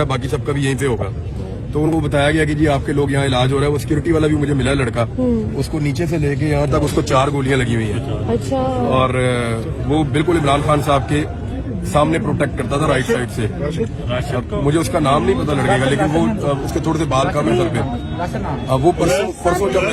बाकी सबका भी यहीं पे होगा। तो उनको बताया गया कि जी आपके लोग यहाँ इलाज हो रहा है। वो सिक्योरिटी वाला भी मुझे मिला लड़का, उसको नीचे से लेके यहाँ तक उसको 4 गोलियां लगी हुई हैं। अच्छा। और वो बिल्कुल इमरान खान साहब के सामने प्रोटेक्ट करता था राइट साइड से। मुझे उसका नाम नहीं पता लड़के का, लेकिन वो उसके थोड़े से बाल कम है सर पे। वो परसों जब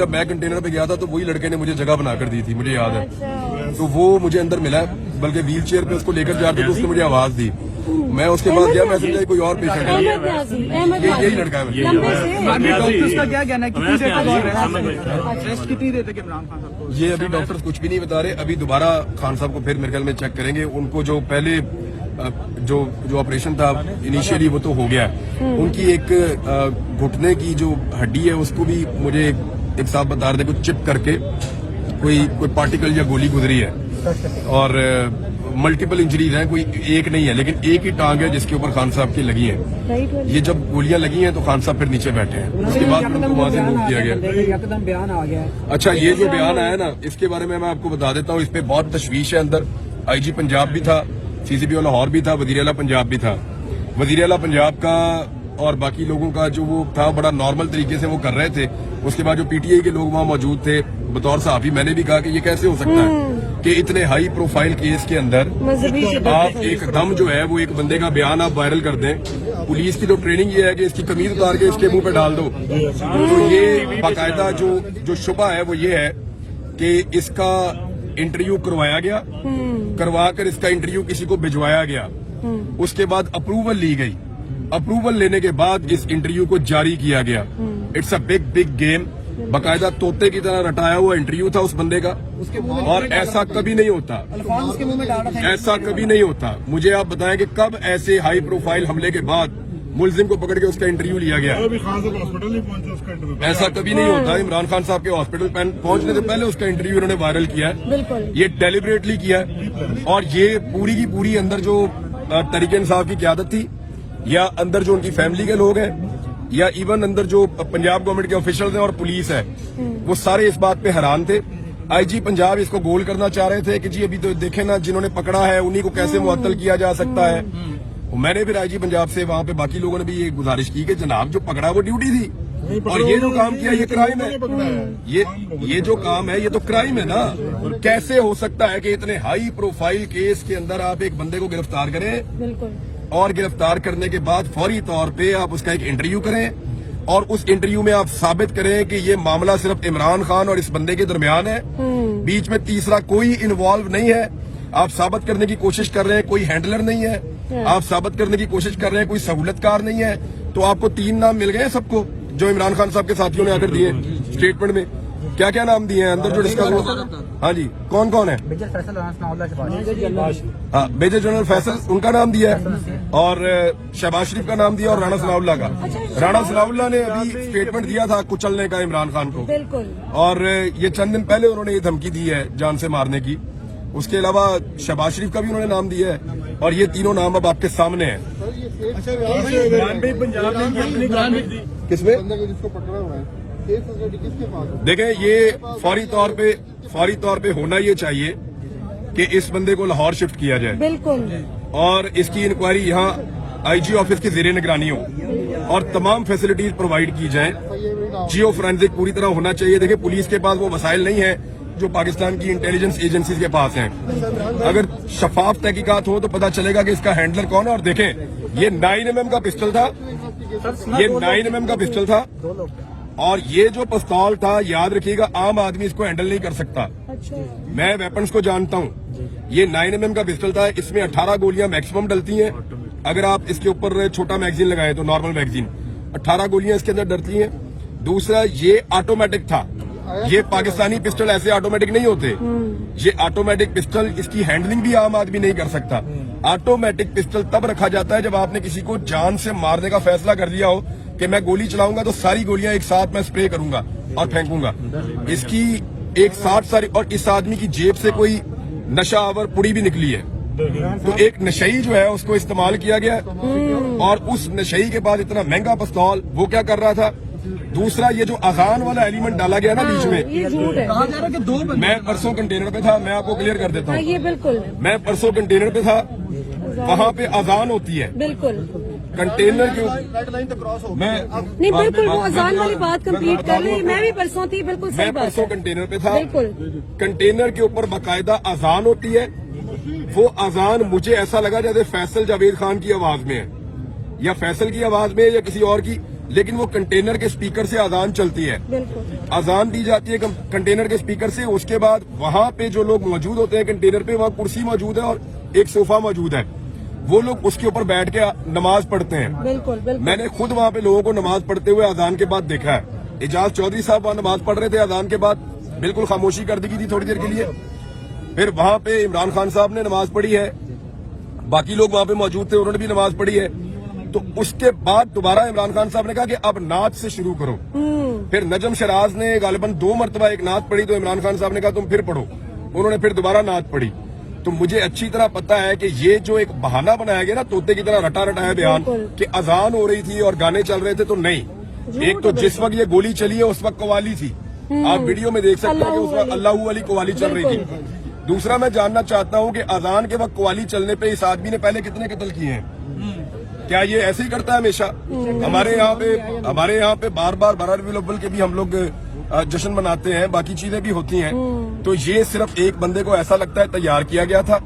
मैं कंटेनर पे गया था तो वही लड़के ने मुझे जगह बनाकर दी थी, मुझे याद है। तो वो मुझे अंदर मिला, बल्कि व्हील चेयर पे उसको लेकर जाते तो उसने मुझे आवाज दी। मैं उसके बाद गया, मैं समझा कोई और पेशेंट है, यही लड़का है। डॉक्टर्स का क्या कहना है, कितनी देर तक इमरान खान साहब को? ये अभी डॉक्टर्स कुछ भी नहीं बता रहे। अभी दोबारा खान साहब को फिर मेरे ख्याल में चेक करेंगे। उनको जो पहले जो ऑपरेशन था इनिशियली वो तो हो गया। उनकी एक घुटने की जो हड्डी है उसको भी मुझे एक साहब बता रहे थे कुछ चिप करके कोई पार्टिकल या गोली गुजरी है। और मल्टीपल इंजरीज हैं, कोई एक नहीं है, लेकिन एक ही टांग है जिसके ऊपर खान साहब की लगी है। ये जब गोलियां लगी हैं तो खान साहब फिर नीचे बैठे हैं। उसके बाद उनको वहां से मूव किया गया। बयान आ गया। अच्छा, ये जो बयान आया ना, इसके बारे में मैं आपको बता देता हूँ। इस पे बहुत तशवीश है अंदर। IG पंजाब भी था, CCPO लाहौर भी था, वजीर आला पंजाब भी था। वजीर आला पंजाब का और बाकी लोगों का जो वो था बड़ा नॉर्मल तरीके से वो कर रहे थे। उसके बाद जो PTI के लोग वहां मौजूद थे, बतौर सहाफी मैंने भी कहा कि ये कैसे हो सकता है कि इतने हाई प्रोफाइल केस के अंदर आप एकदम जो है वो एक बंदे का बयान आप वायरल कर दें। पुलिस की तो ट्रेनिंग ये है कि इसकी कमीज उतार के इसके मुंह पे डाल दो। तो ये बाकायदा जो शुबा है वो ये है कि इसका इंटरव्यू करवाया गया, करवा कर इसका इंटरव्यू किसी को भिजवाया गया। उसके बाद अप्रूवल ली गई। अप्रूवल लेने के बाद इस इंटरव्यू को जारी किया गया। It's a big game. बाकायदा तोते की तरह रटाया हुआ इंटरव्यू था उस बंदे का। और ऐसा कभी नहीं होता, ऐसा कभी नहीं होता। मुझे आप बताएं कि कब ऐसे हाई प्रोफाइल हमले के बाद मुलजिम को पकड़ के उसका इंटरव्यू लिया गया। हॉस्पिटल नहीं पहुंचे उसका इंटरव्यू। ऐसा कभी नहीं होता। इमरान खान साहब के हॉस्पिटल पहुंचने से पहले उसका इंटरव्यू उन्होंने वायरल किया है। ये डेलिबरेटली किया है। और ये पूरी की पूरी अंदर जो तरीके इंसाफ की क़यादत थी, या अंदर जो उनकी फैमिली के लोग हैं, या इवन अंदर जो पंजाब गवर्नमेंट के ऑफिशियल हैं और पुलिस है, वो सारे इस बात पे हैरान थे। IG पंजाब इसको गोल करना चाह रहे थे कि जी अभी तो देखें ना, जिन्होंने पकड़ा है उन्हीं को कैसे मुअत्तल किया जा सकता है। मैंने फिर IG पंजाब से वहां पे बाकी लोगों ने भी ये गुजारिश की कि जनाब जो पकड़ा वो ड्यूटी थी, और ये जो काम किया ये क्राइम है। ये जो काम है ये तो क्राइम है ना। कैसे हो सकता है कि इतने हाई प्रोफाइल केस के अंदर आप एक बंदे को गिरफ्तार करें और गिरफ्तार करने के बाद फौरी तौर पे आप उसका एक इंटरव्यू करें और उस इंटरव्यू में आप साबित करें कि ये मामला सिर्फ इमरान खान और इस बंदे के दरमियान है, बीच में तीसरा कोई इन्वॉल्व नहीं है। आप साबित करने की कोशिश कर रहे हैं कोई हैंडलर नहीं है, आप साबित करने की कोशिश कर रहे हैं कोई सहूलतकार नहीं है। तो आपको 3 नाम मिल गए सबको जो इमरान खान साहब के साथियों ने आकर दिए स्टेटमेंट में। क्या क्या नाम दिए हैं अंदर जो डिस्कस हुआ? हाँ जी, कौन कौन है? मेजर जनरल फैसल उनका नाम दिया है, और शहबाज शरीफ का नाम दिया, और राणा सनाउल्लाह का। राणा सनाउल्लाह ने अभी स्टेटमेंट दिया था कुचलने का इमरान खान को, और ये चंद दिन पहले उन्होंने ये धमकी दी है जान से मारने की। उसके अलावा शहबाज शरीफ का भी उन्होंने नाम दिया है, और ये तीनों नाम अब आपके सामने हैं। किसमें देखें, ये फौरी तौर पे होना ये चाहिए कि इस बंदे को लाहौर शिफ्ट किया जाए, बिल्कुल, और इसकी इंक्वायरी यहाँ IG ऑफिस की ज़ेरे निगरानी हो और तमाम फैसिलिटीज प्रोवाइड की जाएं। जियो फोरेंसिक पूरी तरह होना चाहिए। देखिए, पुलिस के पास वो वसाइल नहीं है जो पाकिस्तान की इंटेलिजेंस एजेंसीज के पास हैं। अगर शफाफ तहकीकात हो तो पता चलेगा कि इसका हैंडलर कौन है। और देखें, ये 9mm का पिस्टल था, ये 9mm का पिस्टल था, और ये जो पिस्तौल था, याद रखिएगा, आम आदमी इसको हैंडल नहीं कर सकता। मैं वेपन्स को जानता हूँ। ये 9mm का पिस्टल था, इसमें 18 गोलियां मैक्सिमम डलती हैं। अगर आप इसके ऊपर छोटा मैगजीन लगाएं तो नॉर्मल मैगजीन 18 गोलियां इसके अंदर डलती हैं। दूसरा, ये ऑटोमेटिक था। ये पाकिस्तानी पिस्टल ऐसे ऑटोमेटिक नहीं होते। ये ऑटोमेटिक पिस्टल, इसकी हैंडलिंग भी आम आदमी नहीं कर सकता। ऑटोमेटिक पिस्टल तब रखा जाता है जब आपने किसी को जान से मारने का फैसला कर लिया हो कि मैं गोली चलाऊंगा तो सारी गोलियां एक साथ मैं स्प्रे करूंगा और फेंकूंगा। इसकी एक साथ सारी, और इस आदमी की जेब से कोई नशा आवर पुड़ी भी निकली है। तो एक नशई जो है उसको इस्तेमाल किया गया, और उस नशई के बाद इतना महंगा पिस्तौल वो क्या कर रहा था। दूसरा, ये जो अजान वाला एलिमेंट डाला गया ना बीच में, कहा जा रहा है कि 2 मैं परसों कंटेनर पे था, मैं आपको क्लियर कर देता हूँ। ये बिल्कुल, मैं परसों कंटेनर पे था, वहाँ पे अजान होती है बिल्कुल कंटेनर के रेड लाइन तो क्रॉस हो मैं नहीं बिल्कुल वो अजान वाली बात कंप्लीट कर ली। मैं भी परसों थी, बिल्कुल सही मैं बात परसों है। कंटेनर पे था। बिल्कुल कंटेनर के ऊपर बाकायदा अजान होती है। वो अजान मुझे ऐसा लगा जैसे फैसल जावेद खान की आवाज में है या फैसल की आवाज में है या किसी और की, लेकिन वो कंटेनर के स्पीकर से अजान चलती है। बिल्कुल अजान दी जाती है कंटेनर के स्पीकर से। उसके बाद वहां पे जो लोग मौजूद होते हैं कंटेनर पे, वहाँ कुर्सी मौजूद है और एक सोफा मौजूद है। वो लोग उसके ऊपर बैठ के नमाज पढ़ते हैं। बिल्कुल बिल्कुल मैंने खुद वहाँ पे लोगों को नमाज पढ़ते हुए अजान के बाद देखा है। एजाज चौधरी साहब वहाँ नमाज पढ़ रहे थे, अजान के बाद बिल्कुल खामोशी कर दी गई थी थोड़ी देर के लिए। फिर वहाँ पे इमरान खान साहब ने नमाज पढ़ी है, बाकी लोग वहाँ पे मौजूद थे, उन्होंने भी नमाज पढ़ी है। तो उसके बाद दोबारा इमरान खान साहब ने कहा कि अब नात से शुरू करो। फिर नजम शराज ने गालिबन 2 मरतबा एक नात पढ़ी, तो इमरान खान साहब ने कहा तुम फिर पढ़ो। उन्होंने फिर दोबारा नात पढ़ी। तो मुझे अच्छी तरह पता है कि ये जो एक बहाना बनाया गया ना, तोते की तरह रटा रटाया बयान कि अजान हो रही थी और गाने चल रहे थे, तो नहीं। एक तो जिस वक्त ये गोली चली है उस वक्त कवाली थी, आप वीडियो में देख सकते हैं कि उस वक्त अल्लाह वाली कवाली चल रही थी। दूसरा मैं जानना चाहता हूं कि अजान के वक्त कवाली चलने पे इस आदमी ने पहले कितने कत्ल किए हैं? क्या ये ऐसे ही करता है हमेशा? हमारे यहाँ पे बार बार 12 रबीउल अव्वल के भी हम लोग जश्न मनाते हैं, बाकी चीजें भी होती हैं। तो ये सिर्फ एक बंदे को ऐसा लगता है तैयार किया गया था,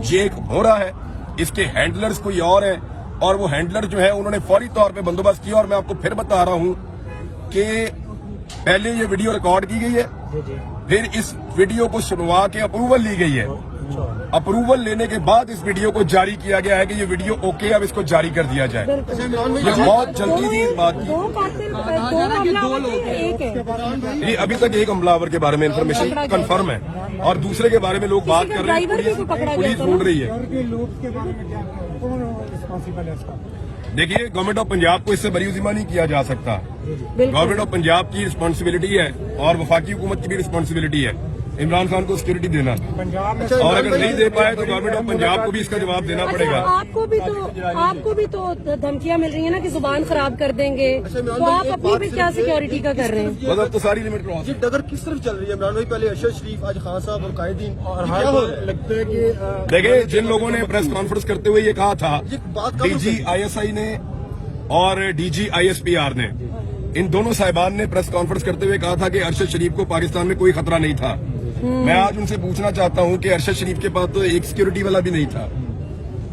ये एक हो रहा है। इसके हैंडलर्स कोई और है और वो हैंडलर जो है उन्होंने फौरी तौर पे बंदोबस्त किया। और मैं आपको फिर बता रहा हूं कि पहले ये वीडियो रिकॉर्ड की गई है, फिर इस वीडियो को सुनवा के अप्रूवल ली गई है। अप्रूवल लेने के बाद इस वीडियो को जारी किया गया है कि ये वीडियो ओके, अब इसको जारी कर दिया जाए। ये बहुत जल्दी थी इस बात की। ये अभी तक एक हमलावर के बारे में इंफॉर्मेशन कंफर्म है और दूसरे के बारे में लोग बात कर रहे हैं, पुलिस ढूंढ रही है। देखिए, गवर्नमेंट ऑफ पंजाब को इससे बरीउज़िमा नहीं किया जा सकता। गवर्नमेंट ऑफ पंजाब की रिस्पांसिबिलिटी है और वफाकी हुकूमत की भी रिस्पांसिबिलिटी है इमरान खान को सिक्योरिटी देना, और अगर नहीं दे पाए तो गवर्नमेंट ऑफ पंजाब को भी इसका जवाब देना पड़ेगा। आपको भी तो धमकियां मिल रही है ना कि जुबान खराब कर देंगे, तो आप अपनी भी क्या सिक्योरिटी का कर रहे हैं? मतलब तो सारी लिमिट क्रॉस ये डगर किस तरफ चल रही है इमरान भाई? पहले अरशद शरीफ, आज खान साहब और कायदीन, और क्या हो लगता है कि देखिए, जिन लोगों ने प्रेस कॉन्फ्रेंस करते हुए ये कहा था, डीजी ISI ने और DG ISPR ने, इन दोनों साहिबान ने प्रेस कॉन्फ्रेंस करते हुए कहा था कि अरशद शरीफ को पाकिस्तान में कोई खतरा नहीं था। मैं आज उनसे पूछना चाहता हूं कि अरशद शरीफ के पास तो एक सिक्योरिटी वाला भी नहीं था।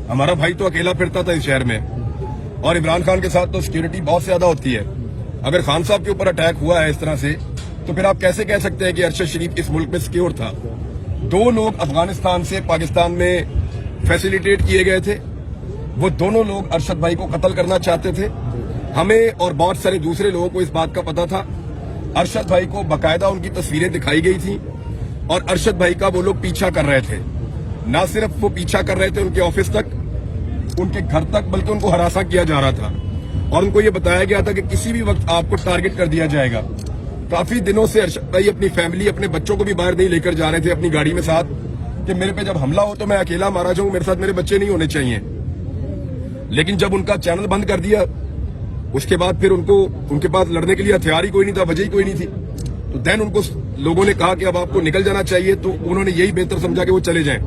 हमारा भाई तो अकेला फिरता था इस शहर में, और इमरान खान के साथ तो सिक्योरिटी बहुत ज्यादा होती है। अगर खान साहब के ऊपर अटैक हुआ है इस तरह से, तो फिर आप कैसे कह सकते हैं कि अरशद शरीफ इस मुल्क में सिक्योर था? 2 लोग अफगानिस्तान से पाकिस्तान में फैसिलिटेट किए गए थे, वो दोनों लोग अरशद भाई को कत्ल करना चाहते थे। हमें और बहुत सारे दूसरे लोगों को इस बात का पता था। अरशद भाई को बाकायदा उनकी तस्वीरें दिखाई गई थी और अरशद भाई का वो लोग पीछा कर रहे थे। ना सिर्फ वो पीछा कर रहे थे उनके ऑफिस तक, उनके घर तक, बल्कि उनको हरासा किया जा रहा था और उनको ये बताया गया था कि किसी भी वक्त आपको टारगेट कर दिया जाएगा। काफी दिनों से अरशद भाई अपनी फैमिली, अपने बच्चों को भी बाहर नहीं लेकर जा रहे थे अपनी गाड़ी में साथ, कि मेरे पे जब हमला हो तो मैं अकेला मारा जाऊं, मेरे साथ मेरे बच्चे नहीं होने चाहिए। लेकिन जब उनका चैनल बंद कर दिया, उसके बाद फिर उनके पास लड़ने के लिए हथियार ही कोई नहीं था, वजह ही कोई नहीं थी। तो देन उनको लोगों ने कहा कि अब आपको निकल जाना चाहिए, तो उन्होंने यही बेहतर समझा कि वो चले जाएं।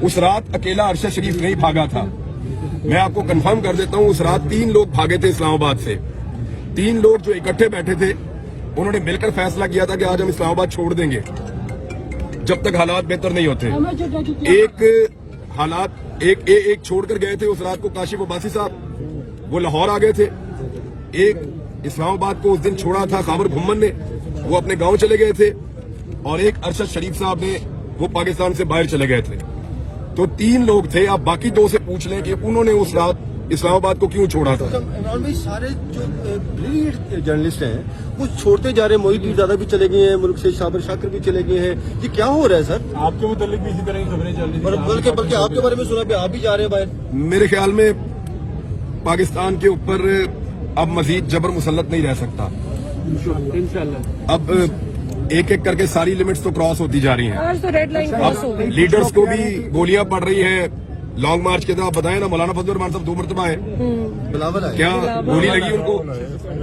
उस रात अकेला अरशद शरीफ नहीं भागा था, मैं आपको कंफर्म कर देता हूं। उस रात 3 लोग भागे थे इस्लामाबाद से। 3 लोग जो इकट्ठे बैठे थे, उन्होंने मिलकर फैसला किया था कि आज हम इस्लामाबाद छोड़ देंगे जब तक हालात बेहतर नहीं होते। एक छोड़कर गए थे उस रात को काशिफ अब्बासी साहब, वो लाहौर आ गए थे। एक इस्लामाबाद को उस दिन छोड़ा था खाबर घुम्मन ने, वो अपने गांव चले गए थे, और एक अरशद शरीफ साहब ने, वो पाकिस्तान से बाहर चले गए थे। तो 3 लोग थे। आप बाकी 2 से पूछ लें कि उन्होंने उस रात इस्लामाबाद को क्यों छोड़ा था। इमरान भाई, सारे जो ब्रिलियंट जर्नलिस्ट हैं वो छोड़ते जा रहे हैं। मोहित मीरजादा भी चले गए हैं मुल्क से, शाबिर शाकिर भी चले गए हैं। ये क्या हो रहा है सर? आपके मुतालिक भी इसी तरह की खबरें चल रही थी, बल्कि आपके बारे में सुना भी आप भी जा रहे हैं बाहर। मेरे ख्याल में पाकिस्तान के ऊपर अब मजीद जबर मुसल्लत नहीं रह सकता। अब एक एक करके सारी लिमिट्स तो क्रॉस होती जा रही हैं। आज तो रेड लाइन क्रॉस हो गई। लीडर्स को भी गोलियां पड़ रही हैं लॉन्ग मार्च के तरह। आप बताएं ना, मौलाना फजल रहमान साहब 2 मरतबा है, क्या गोली लगी उनको?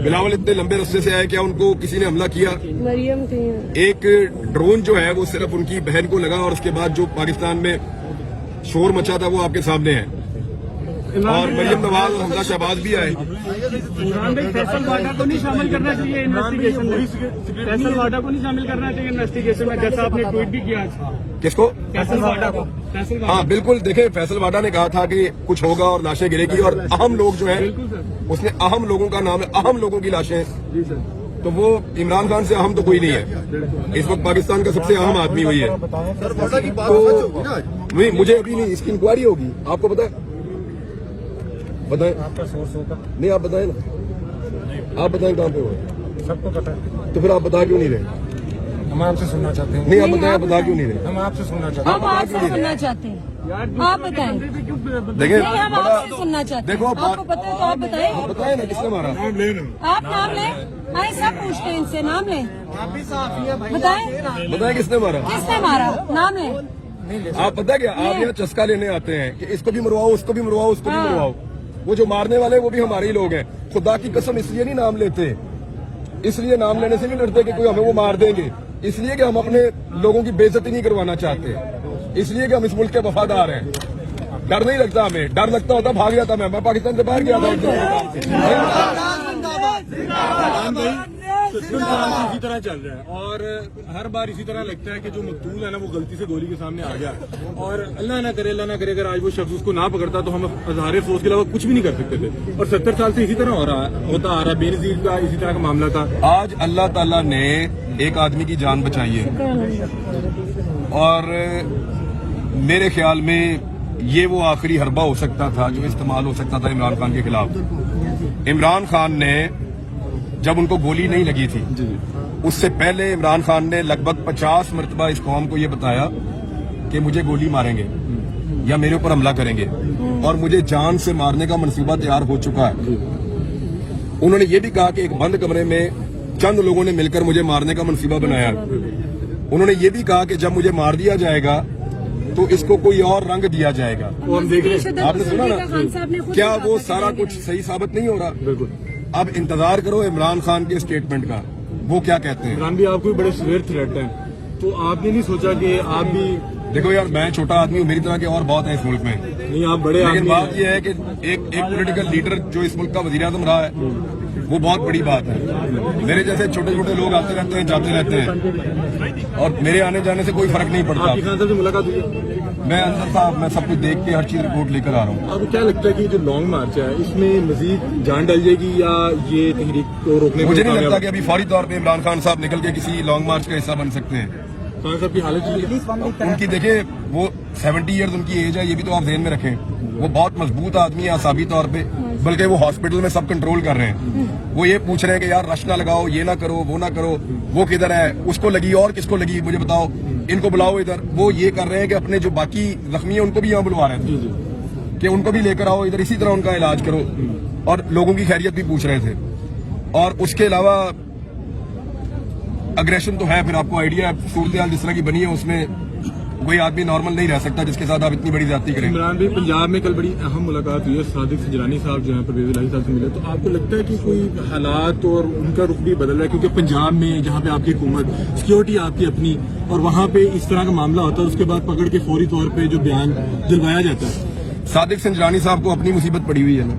बिलावल इतने लंबे रास्ते से आए, क्या उनको किसी ने हमला किया? मरियम थी। एक ड्रोन जो है वो सिर्फ उनकी बहन को लगा, और उसके बाद जो पाकिस्तान में शोर मचा था वो आपके सामने है। اور مریم نواز اور حمزہ شہباز بھی آئے. عمران بھائی فیصل واڈا کو نہیں شامل کرنا چاہیے انویسٹیگیشن میں. فیصل واڈا کو نہیں شامل کرنا چاہیے انویسٹیگیشن میں, جیسا آپ نے ٹویٹ بھی کیا آج. کس کو؟ فیصل واڈا کو. فیصل واڈا. ہاں بالکل, دیکھیں فیصل واڈا نے کہا تھا کہ کچھ ہوگا اور لاشیں گرے گی, اور اہم لوگ جو ہیں بالکل سر. اس نے اہم لوگوں کا نام ہے, اہم لوگوں کی لاشیں, جی سر. تو وہ عمران خان سے اہم تو کوئی نہیں ہے. اس وقت پاکستان کا سب سے اہم آدمی وہی ہے. سر واڈا کی بات سچ ہوگی نا آج؟ نہیں مجھے ابھی نہیں, اس کی انکوائری ہوگی. آپ کو پتا ہے؟ بتائیں. آپ کا سورس ہوگا. نہیں آپ بتائیں نا, آپ بتائیں کہاں پہ ہو, سب کو پتا ہے. تو پھر آپ بتا کیوں نہیں رہے؟ ہم آپ سے سننا چاہتے ہیں. نہیں آپ بتائیں, آپ بتا کیوں نہیں رہے؟ ہم آپ سے سننا چاہتے ہم آپ سے سننا چاہتے ہیں, آپ بتائیں. دیکھیں نہیں ہم آپ سے سننا چاہتے ہیں. دیکھو آپ کو پتا ہے تو آپ بتائیں. آپ بتائیں نا کس نے مارا. آپ نام لیں, آئے سب پوچھتے ہیں ان سے, نام لیں, بتائیں بتائیں کس نے مارا. کس نے مارا, نام لیں. آپ پتہ کیا, آپ یہاں چسکا لینے آتے ہیں کہ اس کو بھی مرواؤ, اس کو بھی مرواؤ, اس کو بھی مرواؤ. وہ جو مارنے والے وہ بھی ہمارے ہی لوگ ہیں. خدا کی قسم اس لیے نہیں نام لیتے, اس لیے نام لینے سے نہیں ڈرتے کہ کوئی ہمیں وہ مار دیں گے, اس لیے کہ ہم اپنے لوگوں کی بے عزتی نہیں کروانا چاہتے, اس لیے کہ ہم اس ملک کے وفادار ہیں. ڈر نہیں لگتا ہمیں, ڈر لگتا ہوتا بھاگ جاتا میں پاکستان سے باہر گیا تھا. اسی طرح چل رہا ہے, اور ہر بار اسی طرح لگتا ہے کہ جو مقتول ہے نا وہ غلطی سے گولی کے سامنے آ گیا, اور اللہ نہ کرے اگر آج وہ شخص اس کو نہ پکڑتا تو ہم اظہار افسوس کے علاوہ کچھ بھی نہیں کر سکتے تھے. اور 70 سال سے اسی طرح ہوتا آ رہا. بے نظیر کا اسی طرح کا معاملہ تھا. آج اللہ تعالیٰ نے ایک آدمی کی جان بچائی ہے, اور میرے خیال میں یہ وہ آخری حربہ ہو سکتا تھا جو استعمال ہو سکتا تھا عمران خان کے خلاف. عمران خان نے جب ان کو گولی نہیں لگی تھی, اس سے پہلے عمران خان نے لگ بھگ 50 مرتبہ اس قوم کو یہ بتایا کہ مجھے گولی ماریں گے یا میرے اوپر حملہ کریں گے, اور مجھے جان سے مارنے کا منصوبہ تیار ہو چکا ہے. انہوں نے یہ بھی کہا کہ ایک بند کمرے میں چند لوگوں نے مل کر مجھے مارنے کا منصوبہ بنایا. انہوں نے یہ بھی کہا کہ جب مجھے مار دیا جائے گا تو اس کو کوئی اور رنگ دیا جائے گا. ہم دیکھ رہے ہیں. آپ نے سنا نا, کیا وہ سارا کچھ صحیح ثابت نہیں ہو رہا؟ بالکل. اب انتظار کرو عمران خان کے اسٹیٹمنٹ کا, وہ کیا کہتے ہیں. عمران بھی آپ کو بڑے سویر تھریٹ ہیں, تو آپ نے نہیں سوچا کہ آپ بھی, دیکھو یار میں چھوٹا آدمی ہوں, میری طرح کے اور بہت ہیں اس ملک میں, نہیں آپ بڑے لیکن آدمی بات ہیں. یہ ہے کہ ایک پولیٹیکل لیڈر جو اس ملک کا وزیر اعظم رہا ہے وہ بہت بڑی بات ہے. میرے جیسے چھوٹے چھوٹے لوگ آتے رہتے ہیں, جاتے رہتے ہیں, اور میرے آنے جانے سے کوئی فرق نہیں پڑتا. آپ کی خان صاحب سے ملاقات ہوئی ہے؟ میں اندر صاحب میں سب کچھ دیکھ کے ہر چیز رپورٹ لے کر آ رہا ہوں. آپ کو کیا لگتا ہے کہ جو لانگ مارچ ہے اس میں مزید جان ڈل جائے گی یا یہ تحریک کو روکنے مجھے نہیں لگتا کہ ابھی فوری طور پہ عمران خان صاحب نکل کے کسی لانگ مارچ کا حصہ بن سکتے ہیں. خان صاحب کی حالت ان کی دیکھیں وہ 70 ایئرز ان کی ایج ہے, یہ بھی تو آپ ذہن میں رکھیں. وہ بہت مضبوط آدمی ہے اعصابی طور پہ, بلکہ وہ ہاسپٹل میں سب کنٹرول کر رہے ہیں. وہ یہ پوچھ رہے ہیں کہ یار رش نہ لگاؤ, یہ نہ کرو, وہ نہ کرو, وہ کدھر ہے, اس کو لگی اور کس کو لگی مجھے بتاؤ, ان کو بلاؤ ادھر. وہ یہ کر رہے ہیں کہ اپنے جو باقی زخمی ہیں ان کو بھی یہاں بلوا رہے تھے کہ ان کو بھی لے کر آؤ ادھر, اسی طرح ان کا علاج کرو, اور لوگوں کی خیریت بھی پوچھ رہے تھے. اور اس کے علاوہ اگریشن تو ہے, پھر آپ کو آئیڈیا ہے صورتحال جس طرح کی بنی ہے اس میں کوئی آدمی نارمل نہیں رہ سکتا جس کے ساتھ آپ اتنی بڑی زیادتی کریں. عمران بھائی پنجاب میں کل بڑی اہم ملاقات ہوئی ہے, صادق سنجرانی صاحب جو ہیں پرویز الہی صاحب سے ملے, تو آپ کو لگتا ہے کہ کوئی حالات اور ان کا رخ بھی بدل رہا ہے کیونکہ پنجاب میں جہاں پہ آپ کی حکومت, سیکیورٹی آپ کی اپنی, اور وہاں پہ اس طرح کا معاملہ ہوتا ہے اس کے بعد پکڑ کے فوری طور پہ جو بیان دلوایا جاتا ہے. صادق سنجرانی صاحب کو اپنی مصیبت پڑی ہوئی ہے نا,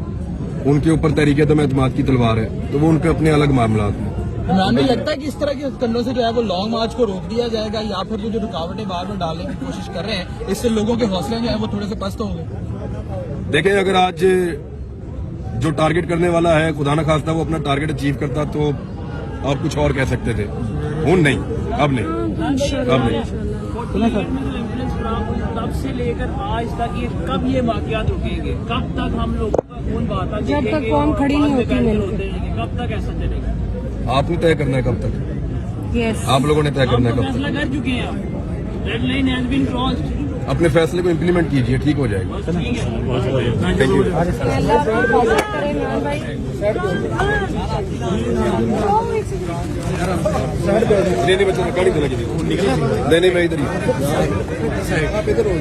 ان کے اوپر تحریک عدم اعتماد کی تلوار ہے, تو وہ ان کے اپنے الگ معاملات ہیں. عمران بھائی لگتا ہے کہ اس طرح کے کنڈوں سے جو ہے وہ لانگ مارچ کو روک دیا جائے گا, یا پھر وہ جو رکاوٹیں بعد میں ڈالنے کی کوشش کر رہے ہیں اس سے لوگوں کے حوصلے جو ہیں وہ تھوڑے سے پست ہوں گے؟ دیکھیں اگر آج جو ٹارگٹ کرنے والا ہے خدا نہ خواستہ وہ اپنا ٹارگٹ اچیو کرتا تو آپ کچھ اور کہہ سکتے تھے. ہوں نہیں, اب نہیں, اب نہیں. تب سے لے کر آج تک یہ کب یہ واقعات رکیں گے, کب تک ہم لوگ خون بہاتا جب تک قوم کھڑی نہیں ہوتی مل کے, کب تک ایسا چلے گا؟ آپ نے طے کرنا ہے کب تک, یس آپ لوگوں نے طے کرنا ہے کب فیصلہ تک. کر چکے ہیں, red line has been crossed. اپنے فیصلے کو امپلیمنٹ کیجئے, ٹھیک ہو جائے گا. Thank you. اللہ آپ کو حفاظت کرے عمران بھائی. نہیں بچوں گاڑی دے لگی نہیں میں ادھر ہی. آپ ادھر ہو